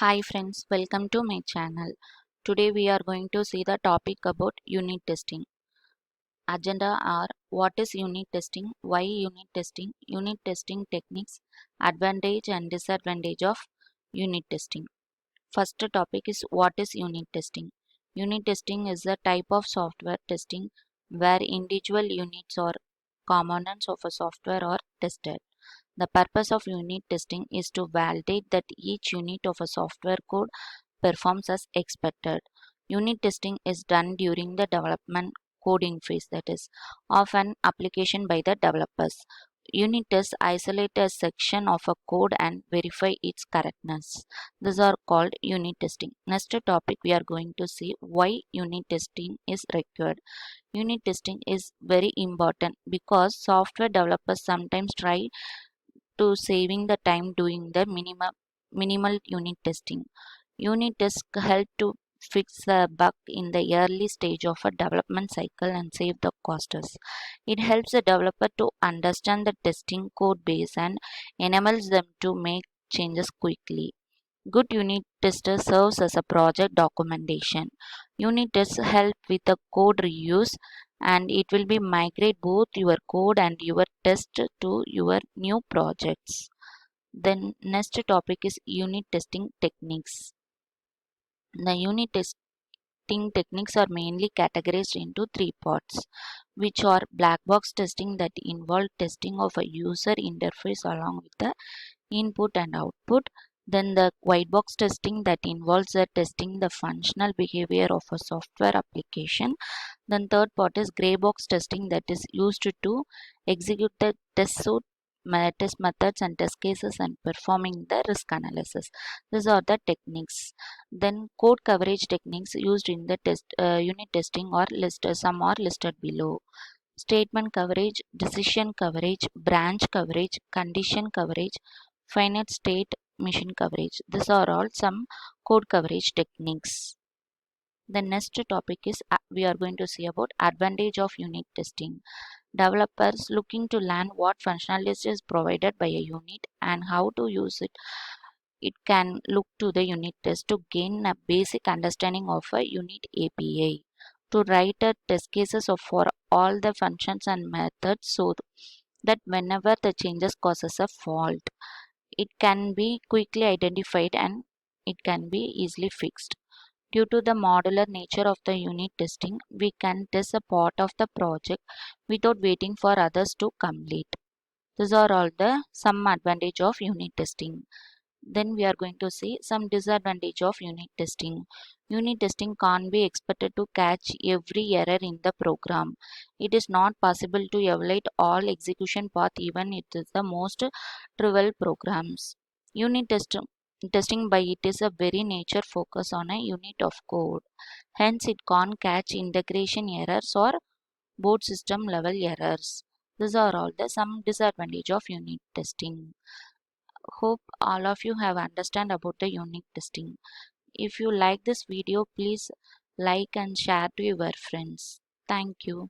Hi friends, welcome to my channel. Today we are going to see the topic about unit testing. Agenda are what is unit testing, why unit testing techniques, advantage and disadvantage of unit testing. First topic is what is unit testing. Unit testing is a type of software testing where individual units or components of a software are tested. The purpose of unit testing is to validate that each unit of a software code performs as expected. Unit testing is done during the development coding phase, that is, of an application by the developers. Unit tests isolate a section of a code and verify its correctness. These are called unit testing. Next topic we are going to see why unit testing is required. Unit testing is very important because software developers sometimes try to saving the time doing the minimal unit testing. Unit tests help to fix the bug in the early stage of a development cycle and save the costs. It helps the developer to understand the testing code base and enables them to make changes quickly. Good unit tester serves as a project documentation. Unit tests help with the code reuse and it will be migrate both your code and your test to your new projects. Then next topic is unit testing techniques. The unit testing techniques are mainly categorized into three parts, which are black box testing that involve testing of a user interface along with the input and output. Then the white box testing that involves the testing the functional behavior of a software application. Then third part is gray box testing that is used to execute the test methods and test cases and performing the risk analysis. These are the techniques. Then code coverage techniques used in the unit testing are listed. Some are listed below. Statement coverage, decision coverage, branch coverage, condition coverage, finite state machine coverage. These are all some code coverage techniques. The next topic is we are going to see about advantage of unit testing. Developers looking to learn what functionality is provided by a unit and how to use it can look to the unit test to gain a basic understanding of a unit API. To write a test cases for all the functions and methods so that whenever the changes causes a fault, it can be quickly identified and it can be easily fixed. Due to the modular nature of the unit testing, we can test a part of the project without waiting for others to complete. These are all the some advantage of unit testing. Then we are going to see some disadvantage of unit testing. Unit testing can't be expected to catch every error in the program. It is not possible to evaluate all execution path even it is the most trivial programs. Unit testing by it is a very nature focus on a unit of code. Hence it can't catch integration errors or board system level errors. These are all the some disadvantage of unit testing. Hope all of you have understand about the unit testing. If you like this video, please like and share to your friends. Thank you.